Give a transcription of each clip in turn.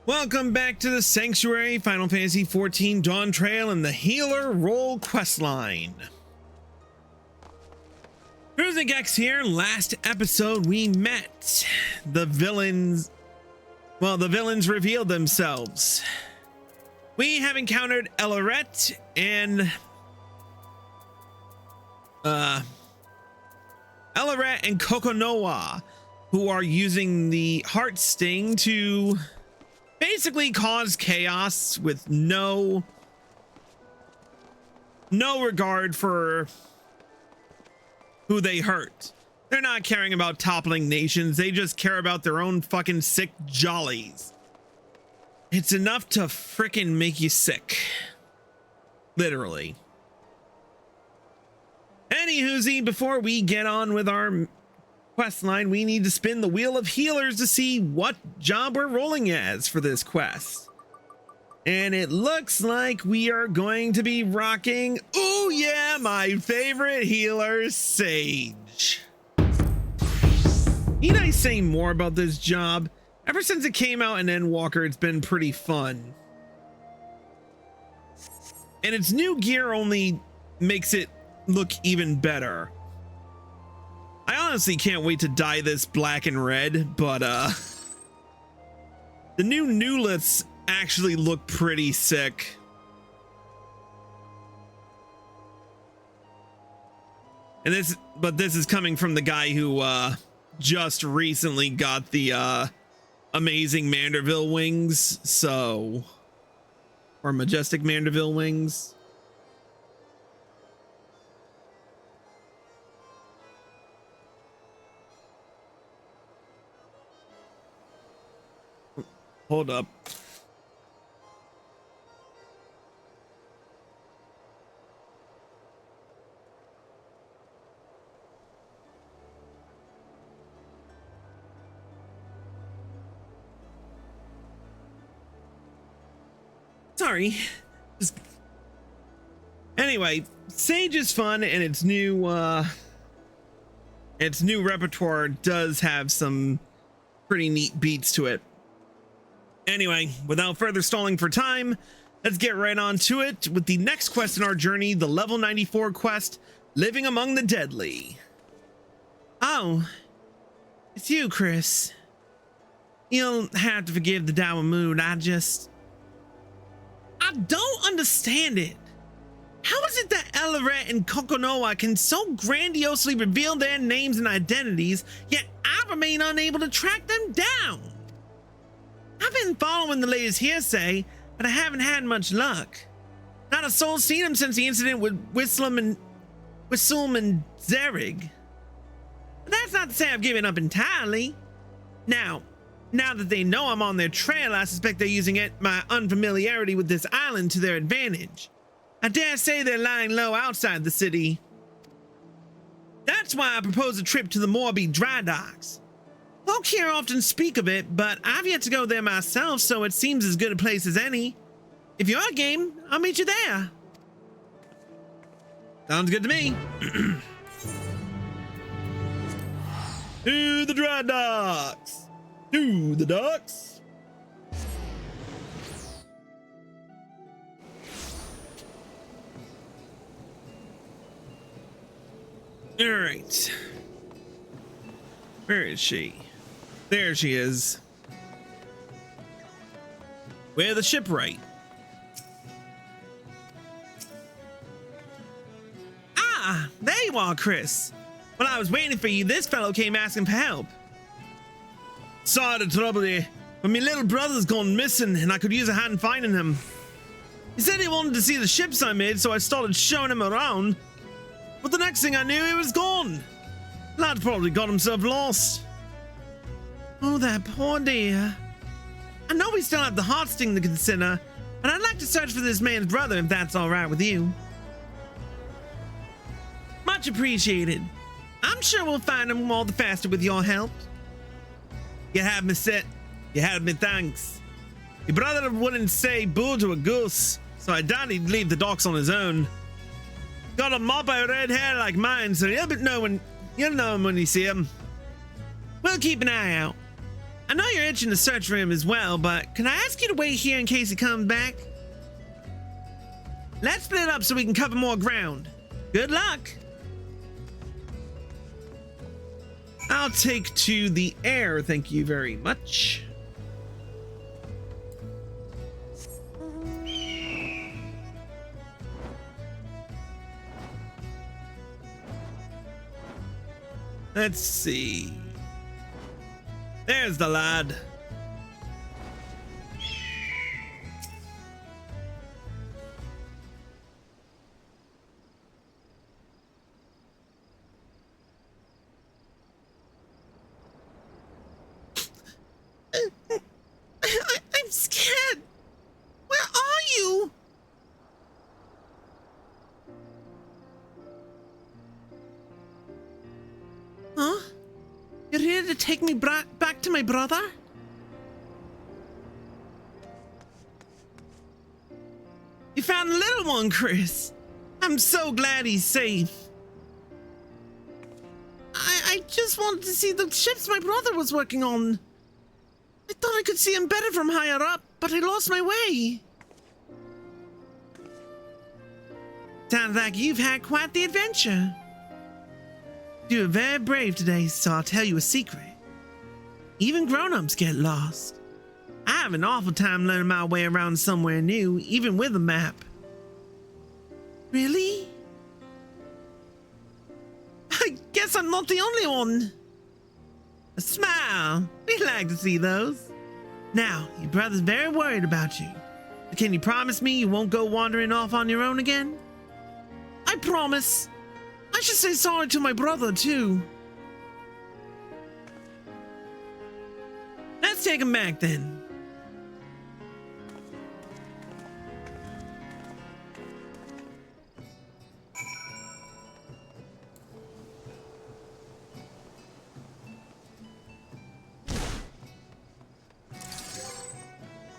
Welcome back to the Sanctuary, Final Fantasy XIV Dawntrail, and the Healer Role questline. Cruising X here. Last episode we met the villains. Well, the villains revealed themselves. We have encountered Elaret and Kokonoa, who are using the Heart Sting to basically cause chaos with no regard for who they hurt. They're not caring about toppling nations. They just care about their own fucking sick jollies. It's enough to frickin' make you sick. Literally. Anywhoosie, before we get on with our quest line, we need to spin the wheel of healers to see what job we're rolling as for this quest. And it looks like we are going to be rocking, oh yeah, my favorite healer, Sage. Need I say more about this job? Ever since it came out in Endwalker, it's been pretty fun. And its new gear only makes it look even better. I honestly can't wait to dye this black and red, but the new newlets actually look pretty sick. And this is coming from the guy who just recently got the amazing Manderville wings, so, or majestic Manderville wings. Hold up. Sorry. Anyway, Sage is fun, and its new repertoire does have some pretty neat beats to it. Anyway, without further stalling for time, let's get right on to it with the next quest in our journey, the level 94 quest, Living Among the Deadly. Oh, it's you, Chris. You'll have to forgive the dour mood. I don't understand it. How is it that Elaret and Kokonoa can so grandiosely reveal their names and identities, yet I remain unable to track them down? I've been following the latest hearsay, but I haven't had much luck. Not a soul seen him since the incident with Whistlum and Zerig. But that's not to say I've given up entirely. Now that they know I'm on their trail, I suspect they're using my unfamiliarity with this island to their advantage. I dare say they're lying low outside the city. That's why I propose a trip to the Morby dry docks. Folk here often speak of it, but I've yet to go there myself, so it seems as good a place as any. If you're game, I'll meet you there. Sounds good to me. To the dry docks. To the docks. All right. Where is she? There she is. We're the shipwright. Ah, there you are, Chris. While I was waiting for you, this fellow came asking for help. Sorry to trouble you, but my little brother's gone missing and I could use a hand finding him. He said he wanted to see the ships I made, so I started showing him around. But the next thing I knew, he was gone. Lad probably got himself lost. Oh, that poor dear. I know we still have the heart sting to consider, but I'd like to search for this man's brother if that's all right with you. Much appreciated. I'm sure we'll find him all the faster with your help. You have me set. You had me thanks. Your brother wouldn't say boo to a goose, so I doubt he'd leave the docks on his own. Got a mop of red hair like mine, so you'll know him when you see him. We'll keep an eye out. I know you're itching to search for him as well, but can I ask you to wait here in case he comes back? Let's split up so we can cover more ground. Good luck. I'll take to the air, thank you very much. Let's see. There's the lad. I'm scared. Where are you? Huh? You're here to take me back to my brother? You found the little one, Chris. I'm so glad he's safe. I just wanted to see the ships my brother was working on. I thought I could see him better from higher up, but I lost my way. Sounds like you've had quite the adventure. You were very brave today, so I'll tell you a secret. Even grown-ups get lost. I have an awful time learning my way around somewhere new, even with a map. Really? I guess I'm not the only one. A smile. We like to see those. Now, your brother's very worried about you. Can you promise me you won't go wandering off on your own again? I promise. I should say sorry to my brother, too. Let's take him back, then.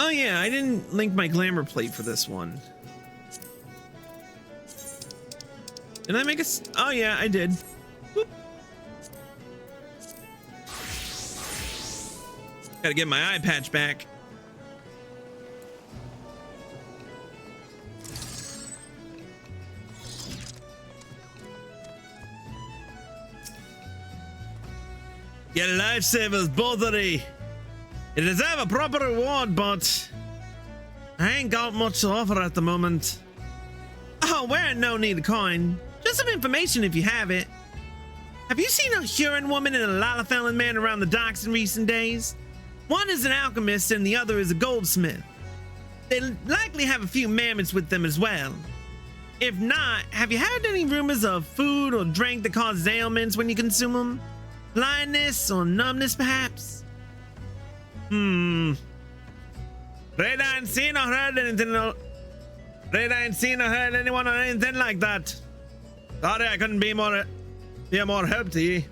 Oh yeah, I didn't link my glamour plate for this one. Did I make a... Oh yeah, I did. Whoop. Gotta get my eye patch back. Get lifesavers, both of you. You deserve a proper reward, but I ain't got much to offer at the moment. Oh, we're in no need of coin. Just some information if you have it. Have you seen a Huron woman and a Lalafellan man around the docks in recent days? One is an alchemist and the other is a goldsmith. They likely have a few mammoths with them as well. If not, have you heard any rumors of food or drink that causes ailments when you consume them? Blindness or numbness, perhaps? Afraid I ain't seen or heard anything. Afraid I ain't seen or heard anyone or anything like that. Sorry I couldn't be more help to you.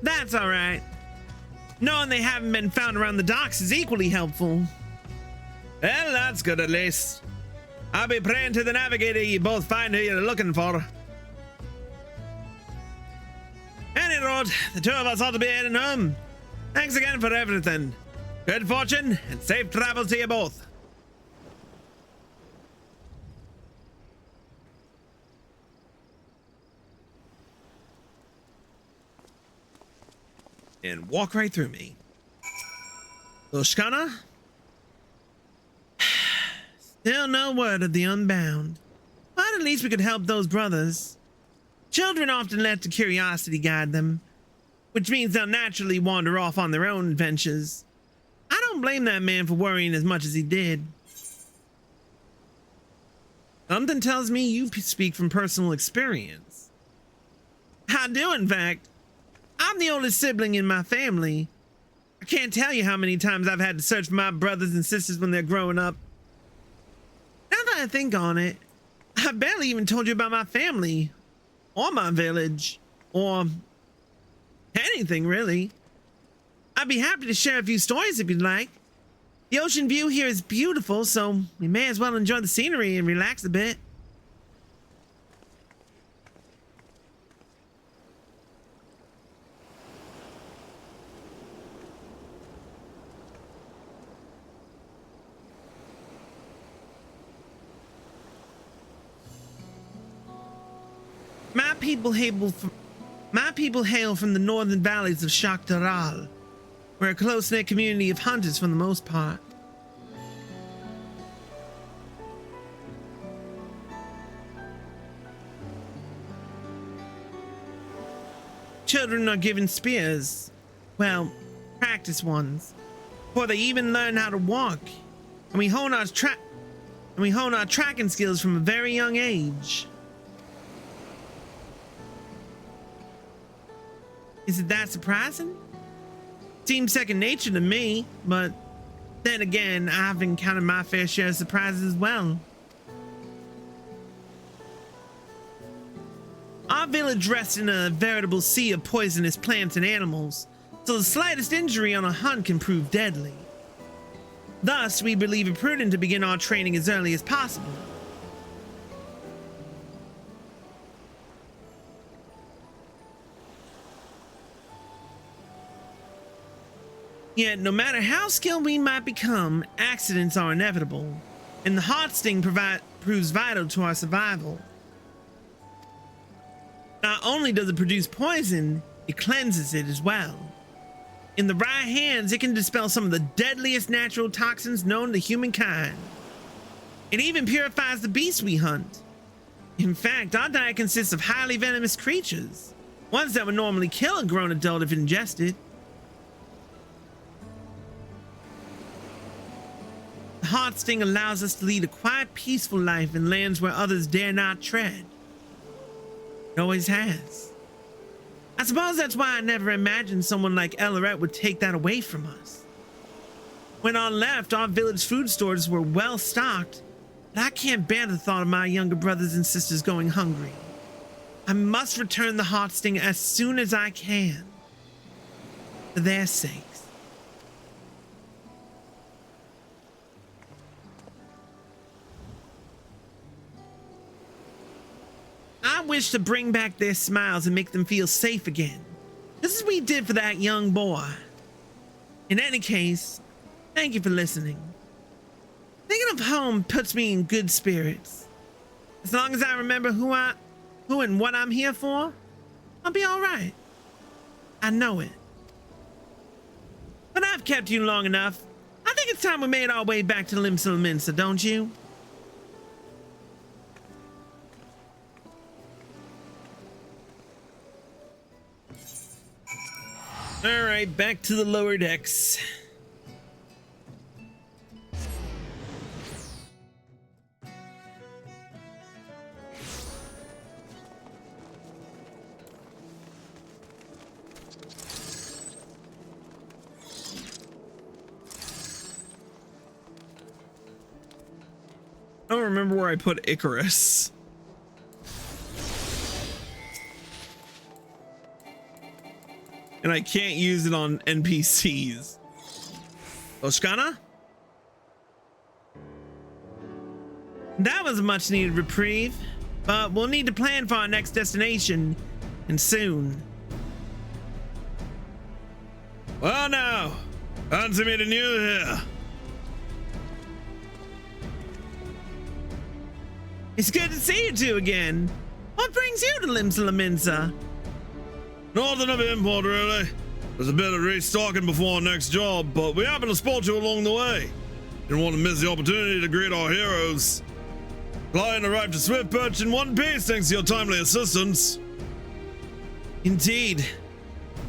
That's all right. Knowing they haven't been found around the docks is equally helpful. Well, that's good at least. I'll be praying to the navigator you both find who you're looking for. Any road, the two of us ought to be heading home. Thanks again for everything. Good fortune and safe travels to you both. And walk right through me. Loashkana? Still no word of the Unbound. But at least we could help those brothers. Children often let the curiosity guide them, which means they'll naturally wander off on their own adventures. I don't blame that man for worrying as much as he did. Something tells me you speak from personal experience. I do, in fact. I'm the oldest sibling in my family. I can't tell you how many times I've had to search for my brothers and sisters when they're growing up. Now that I think on it, I barely even told you about my family, or my village, or anything really. I'd be happy to share a few stories if you'd like. The ocean view here is beautiful, so we may as well enjoy the scenery and relax a bit. My people hail from the northern valleys of Shaktaral. We're a close-knit community of hunters for the most part. Children are given spears. Well, practice ones. Before they even learn how to walk. And we hone our tracking skills from a very young age. Is it that surprising? Seems second nature to me, but then again, I've encountered my fair share of surprises as well. Our village rests in a veritable sea of poisonous plants and animals, so the slightest injury on a hunt can prove deadly. Thus, we believe it prudent to begin our training as early as possible. Yet, no matter how skilled we might become, accidents are inevitable, and the heart sting proves vital to our survival. Not only does it produce poison, it cleanses it as well. In the right hands, it can dispel some of the deadliest natural toxins known to humankind. It even purifies the beasts we hunt. In fact, our diet consists of highly venomous creatures, ones that would normally kill a grown adult if ingested. The heart sting allows us to lead a quiet, peaceful life in lands where others dare not tread. It always has. I suppose that's why I never imagined someone like Elleret would take that away from us. When I left, our village food stores were well stocked, but I can't bear the thought of my younger brothers and sisters going hungry. I must return the heart sting as soon as I can, for their sakes. I wish to bring back their smiles and make them feel safe again, just as we did for that young boy. In any case, thank you for listening. Thinking of home puts me in good spirits. As long as I remember who and what I'm here for, I'll be all right. I know it. But I've kept you long enough. I think it's time we made our way back to Limsa, don't you? All right, back to the lower decks. I don't remember where I put Icarus. And I can't use it on NPCs. Loashkana? That was a much needed reprieve, but we'll need to plan for our next destination, and soon. Well now, fancy meeting you here. It's good to see you two again. What brings you to Limsa? Nothing of import, really. There's a bit of restocking before our next job, but we happen to spot you along the way. Didn't want to miss the opportunity to greet our heroes. Client arrived to Swift Perch in one piece thanks to your timely assistance. Indeed.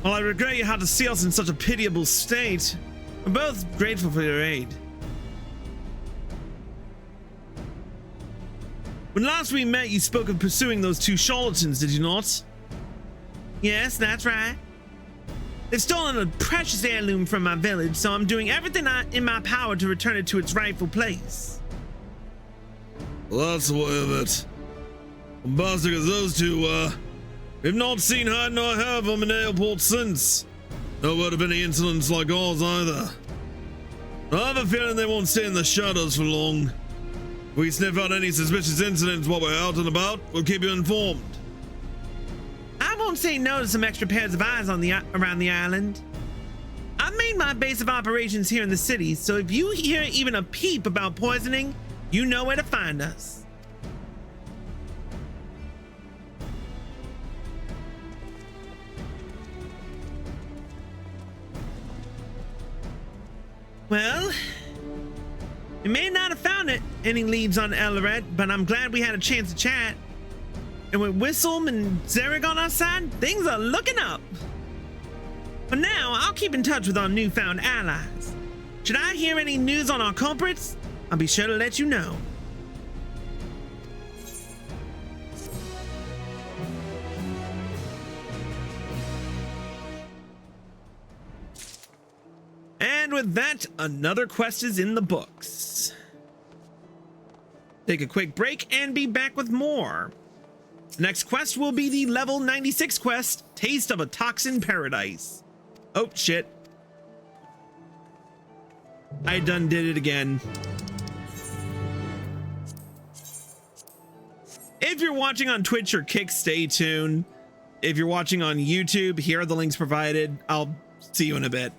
While I regret you had to see us in such a pitiable state, we're both grateful for your aid. When last we met, you spoke of pursuing those two charlatans, did you not? Yes, that's right. They've stolen a precious heirloom from my village, so I'm doing everything in my power to return it to its rightful place. Well, that's the way of it. Bombastic as those two were, we've not seen hide nor hair of them in Airport since. No word of any incidents like ours either. I have a feeling they won't stay in the shadows for long. If we sniff out any suspicious incidents while we're out and about, we'll keep you informed. I won't say no to some extra pairs of eyes on around the island. I've made my base of operations here in the city, so if you hear even a peep about poisoning, you know where to find us. Well, we may not have found any leads on Eldoret, but I'm glad we had a chance to chat. And with Whistle and Zarek on our side, things are looking up. For now, I'll keep in touch with our newfound allies. Should I hear any news on our culprits, I'll be sure to let you know. And with that, another quest is in the books. Take a quick break and be back with more. The next quest will be the level 96 quest, Taste of a Toxin Paradise. Oh, shit. I done did it again. If you're watching on Twitch or Kick, stay tuned. If you're watching on YouTube, here are the links provided. I'll see you in a bit.